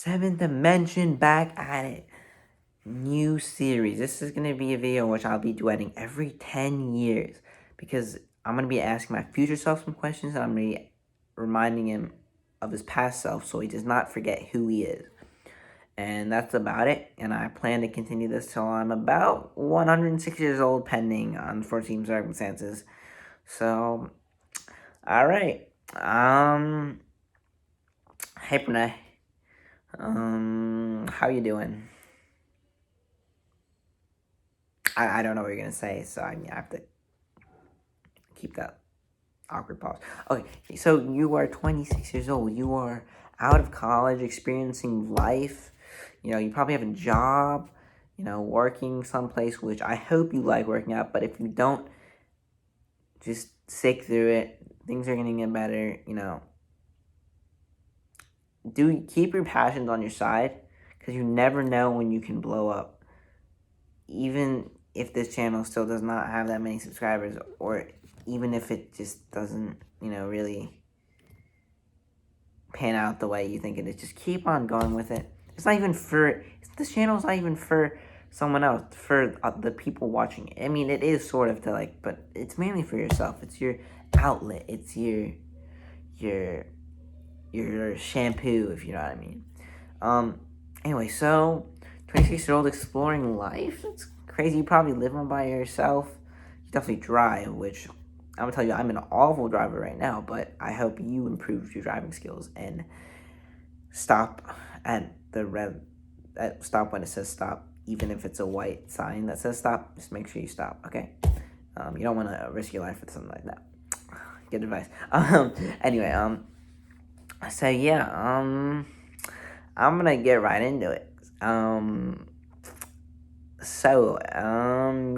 Seventh Dimension back at it. New series. This is going to be a video in which I'll be duetting every 10 years. Because I'm going to be asking my future self some questions. And I'm going to be reminding him of his past self so he does not forget who he is. And that's about it. And I plan to continue this till I'm about 106 years old, pending unforeseen circumstances. So, alright. Hey Pranay. How you doing? I don't know what you're gonna say, so I have to keep that awkward pause. Okay, so you are 26 years old. You are out of college, experiencing life. You probably have a job, working someplace, which I hope you like working out, but if you don't, just stick through it. Things are gonna get better, keep your passions on your side, because you never know when you can blow up. Even if this channel still does not have that many subscribers, or even if it just doesn't, really pan out the way you think it is, just keep on going with it. It's not even for, this channel is not even for someone else, for the people watching it. I mean, it is sort of to but it's mainly for yourself. It's your outlet. It's your shampoo, if you know what I mean. Anyway, so 26-year-old exploring life. It's crazy. You probably live on by yourself. You definitely drive, which I'm gonna tell you, I'm an awful driver right now, but I hope you improve your driving skills and stop at the stop when it says stop, even if it's a white sign that says stop. Just make sure you stop, okay? You don't want to risk your life with something like that. Good advice. Anyway, so yeah, I'm gonna get right into it. You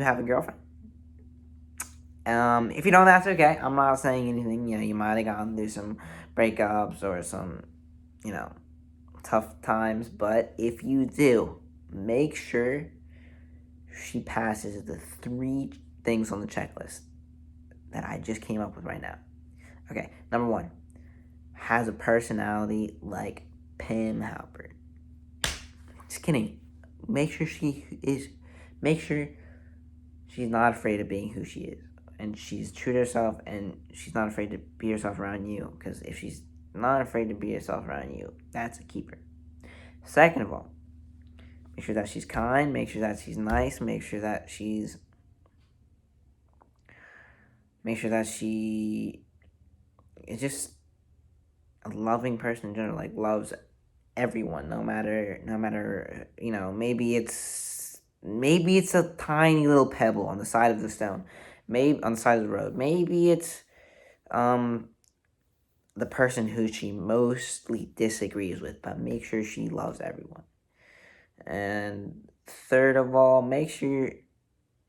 have a girlfriend? If you don't, that's okay. I'm not saying anything. You might have gone through some breakups or some, tough times. But if you do, make sure she passes the 3 things on the checklist that I just came up with right now. Okay, number 1, has a personality like Pam Halpert. Just kidding. Make sure she's not afraid of being who she is. And she's true to herself, and she's not afraid to be herself around you. Because if she's not afraid to be herself around you, that's a keeper. Second of all, make sure that she's kind. Make sure that she's nice. Make sure that she is just a loving person in general. Like, loves everyone, no matter maybe it's a tiny little pebble on the side of the stone, maybe on the side of the road, maybe it's the person who she mostly disagrees with, but make sure she loves everyone. And third of all, make sure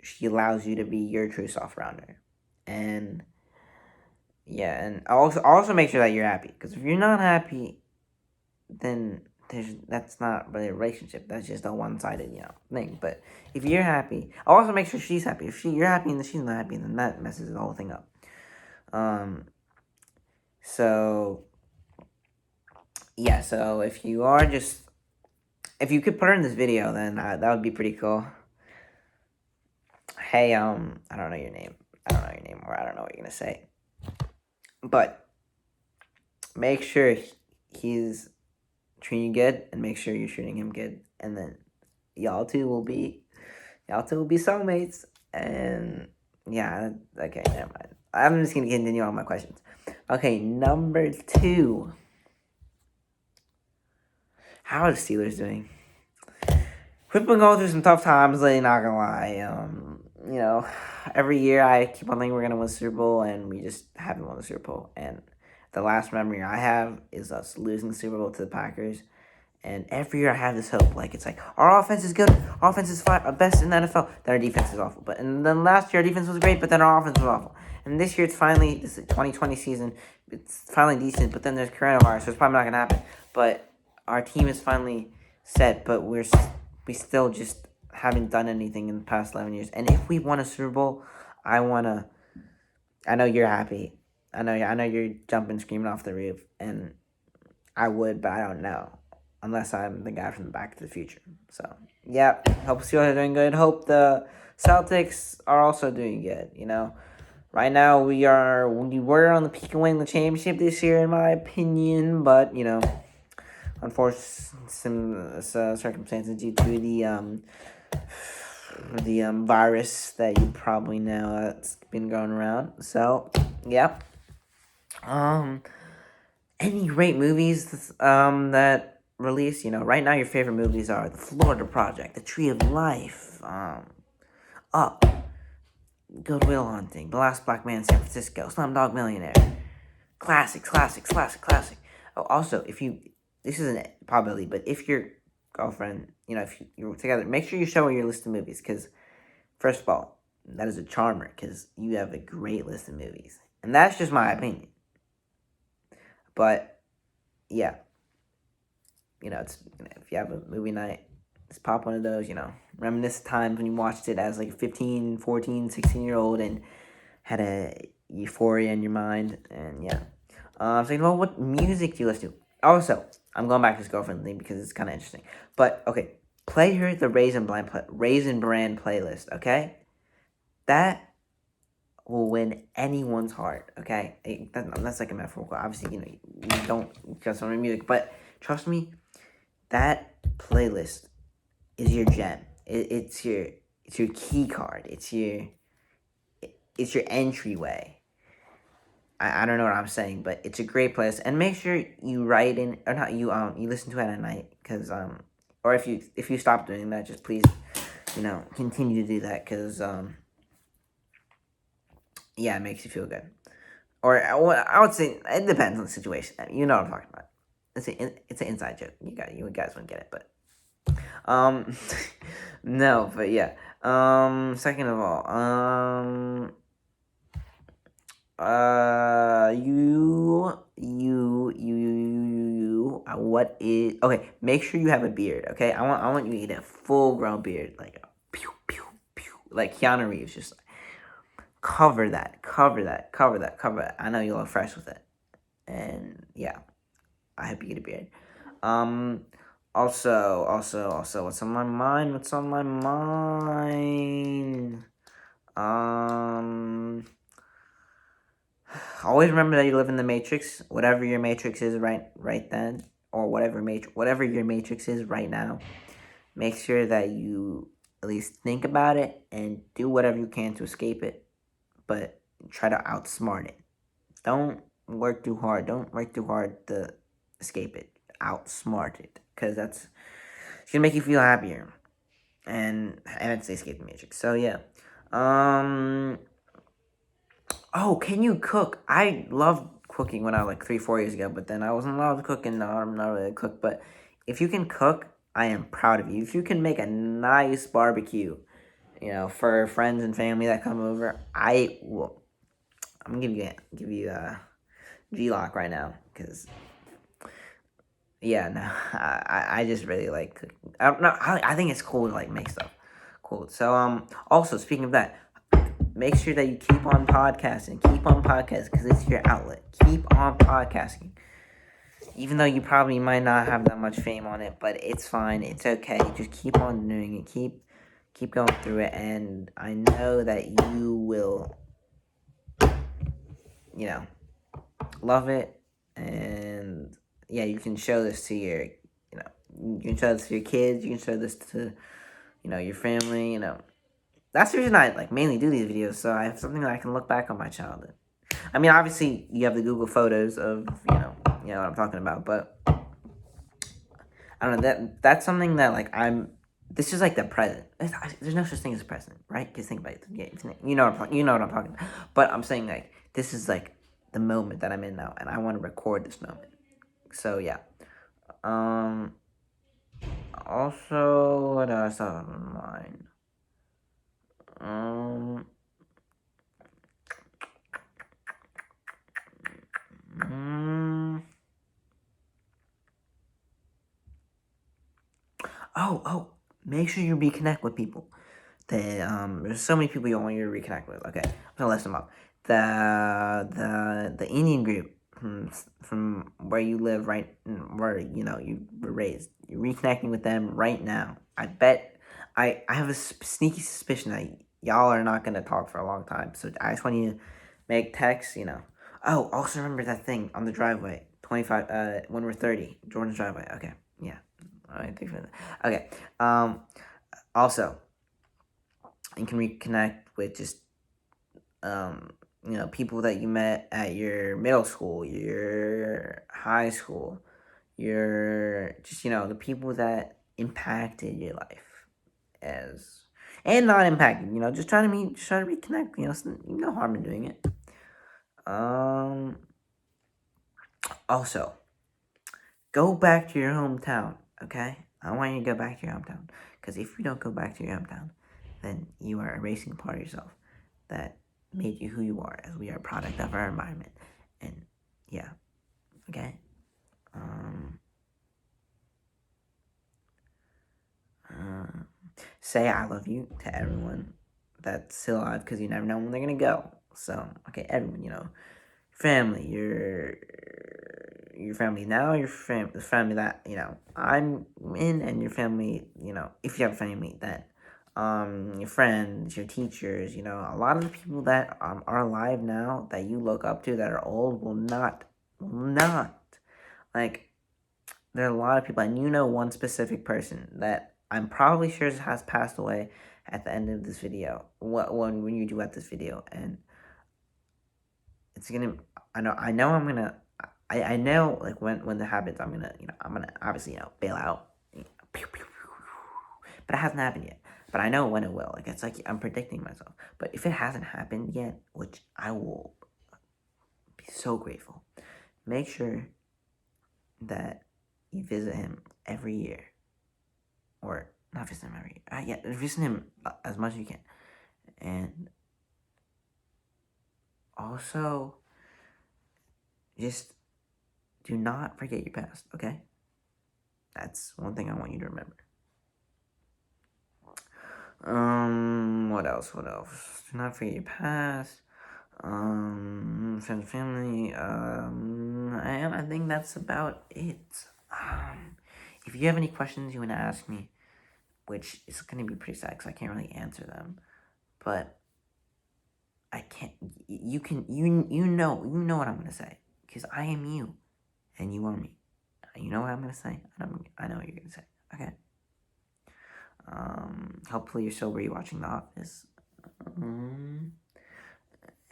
she allows you to be your true self around her. And yeah, and also make sure that you're happy, because if you're not happy, then that's not really a relationship. That's just a one-sided, thing. But if you're happy, also make sure she's happy. If you're happy and she's not happy, then that messes the whole thing up. So yeah, so if you could put her in this video, then that would be pretty cool. Hey, I don't know your name. Or I don't know what you're gonna say. But make sure he's treating you good, and make sure you're treating him good, and then y'all two will be soulmates. And yeah, okay, never mind. I'm just gonna continue on my questions. Okay, number 2. How are the Steelers doing? We've been going through some tough times lately, not gonna lie. Every year I keep on thinking we're gonna win the Super Bowl, and we just haven't won the Super Bowl. And the last memory I have is us losing the Super Bowl to the Packers. And every year I have this hope, it's like, our offense is good, our offense is best in the NFL, then our defense is awful. But and then last year our defense was great, but then our offense was awful. And this year this is the 2020 season, it's finally decent, but then there's coronavirus, so it's probably not gonna happen. But our team is finally set, but we still just haven't done anything in the past 11 years. And if we won a Super Bowl, I know you're happy. I know you're jumping, screaming off the roof, and I would, but I don't know. unless I'm the guy from the Back to the Future. So, yeah, hope the Steelers are doing good. Hope the Celtics are also doing good. Right now we were on the peak of winning the championship this year, in my opinion, but unfortunately, some circumstances due to the virus that you probably know that's been going around. So, yeah. Any great movies that release? Right now your favorite movies are The Florida Project, The Tree of Life, Up, Good Will Hunting, The Last Black Man in San Francisco, Slumdog Millionaire. Classic. Oh, also, this isn't probably, but if your girlfriend, if you're together, make sure you show her your list of movies, because, first of all, that is a charmer, because you have a great list of movies. And that's just my opinion. But, yeah. If you have a movie night, just pop one of those, reminisce times when you watched it as like a 15, 14, 16-year-old and had a euphoria in your mind, and yeah. So, what music do you listen to? Also, I'm going back to this girlfriend thing because it's kind of interesting. But, okay, play her the Raisin Brand playlist, okay? That will win anyone's heart, okay? That's like a metaphorical. Obviously, you don't trust on music, but trust me, that playlist is your gem. It's your key card. It's your entryway. I don't know what I'm saying, but it's a great playlist. And make sure you write in, or not you listen to it at night, because or if you stop doing that, just please continue to do that, because yeah, it makes you feel good. Or I would say it depends on the situation. You know what I'm talking about. It's an inside joke. You guys wouldn't get it, but no, but yeah. Second of all, what is okay? Make sure you have a beard. Okay, I want you to get a full grown beard, like pew pew pew, like Keanu Reeves, just cover that. I know you look fresh with it, and yeah, I hope you get a beard. Also, what's on my mind? Always remember that you live in the Matrix. Whatever your Matrix is right then, or whatever your Matrix is right now. Make sure that you at least think about it and do whatever you can to escape it, but try to outsmart it. Don't work too hard. Don't work too hard to escape it. Outsmart it, because it's gonna make you feel happier, and eventually escape the Matrix. So yeah. Oh, can you cook? I loved cooking when I was like 3, 4 years ago, but then I wasn't allowed to cook, and now I'm not really a cook. But if you can cook, I am proud of you. If you can make a nice barbecue, for friends and family that come over, I will. I'm gonna give you a G-Lock right now, because yeah, no, I just really like cooking. I think it's cool to like make stuff cool. So also, speaking of that, make sure that you keep on podcasting, because it's your outlet. Keep on podcasting, even though you probably might not have that much fame on it, but it's fine. It's okay. Just keep on doing it. Keep going through it, and I know that you will, love it. And yeah, you can show this to your, you can show this to your kids. You can show this to, your family. That's the reason I mainly do these videos, so I have something that I can look back on my childhood. I mean, obviously you have the Google Photos of what I'm talking about, but I don't know, that's something that this is like the present. There's no such thing as a present, right? Because think about it. Yeah, you know what I'm talking about. But I'm saying this is the moment that I'm in now, and I want to record this moment. So yeah. Also, what else on mind? Oh, make sure you reconnect with people. There's so many people you want you to reconnect with. Okay, I'm gonna list them up. The Indian group from where you live, right, where you were raised. You're reconnecting with them right now. I bet I have a sneaky suspicion that y'all are not gonna talk for a long time. So I just want you to make texts. Oh, also remember that thing on the driveway. 25. When we're 30, Jordan's driveway. Okay, yeah. All right, thanks for that. Okay. Also, you can reconnect with just people that you met at your middle school, your high school, your just the people that impacted your life as and not impacted. Just try to meet, just try to reconnect. No harm in doing it. Also, go back to your hometown. Okay, I want you to go back to your hometown because if you don't go back to your hometown, then you are erasing a part of yourself that made you who you are, as we are a product of our environment. And yeah, okay. Say I love you to everyone that's still alive because you never know when they're gonna go. So okay, everyone, family, your family now, the family that I'm in, and your family, if you have a family, that your friends, your teachers, a lot of the people that are alive now that you look up to that are old will not like. There are a lot of people, and one specific person that I'm probably sure has passed away at the end of this video. When you do at this video, and it's gonna. I know. I'm gonna. I know. Like when that happens, I'm gonna obviously bail out. But it hasn't happened yet. But I know when it will. Like it's like I'm predicting myself. But if it hasn't happened yet, which I will be so grateful, make sure that you visit him every year, or not visit him every year. Yeah, visit him as much as you can, and also just do not forget your past. Okay, that's one thing I want you to remember. What else? What else? Do not forget your past. Friends and family. I think that's about it. If you have any questions you want to ask me, which is going to be pretty sad because I can't really answer them, but I can't. You can. You know what I'm going to say because I am you, and you are me. You know what I'm going to say, and I know what you're going to say. Okay. Hopefully you're sober. You're watching The Office.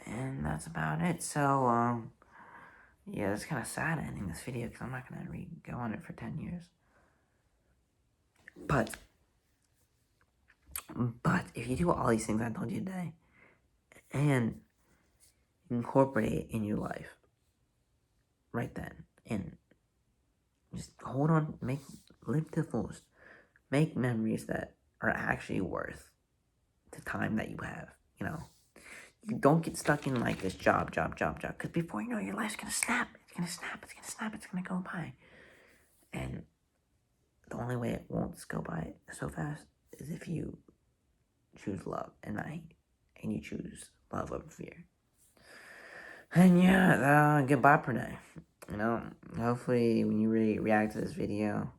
And that's about it. So, yeah, it's kind of sad ending this video because I'm not going to go on it for 10 years. But if you do all these things I told you today and incorporate it in your life right then, and just hold on, live to the fullest, make memories that are actually worth the time that you have, You don't get stuck in like this job, because before you know, your life's gonna snap. It's gonna go by. And the only way it won't go by so fast is if you choose love and not hate, and you choose love over fear. And yeah, goodbye, Pranay. Hopefully when you react to this video,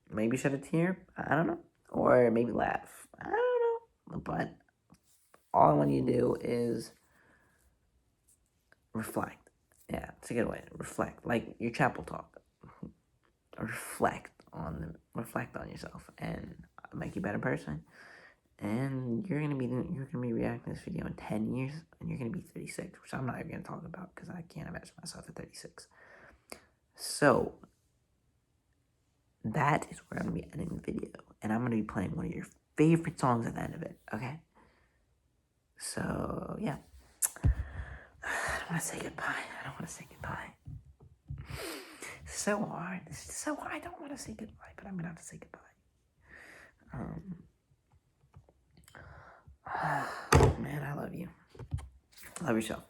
maybe shed a tear. I don't know, or maybe laugh. I don't know, but all I want you to do is reflect. Yeah, it's a good way. Reflect, like your chapel talk. Reflect on yourself, and make you a better person. And you're gonna be reacting to this video in 10 years, and you're gonna be 36, which I'm not even gonna talk about because I can't imagine myself at 36. So that is where I'm gonna be ending the video, and I'm gonna be playing one of your favorite songs at the end of it. Okay. So yeah, I don't want to say goodbye. So hard. This is so hard. I don't want to say goodbye, but I'm gonna have to say goodbye. Man, I love you. Love yourself.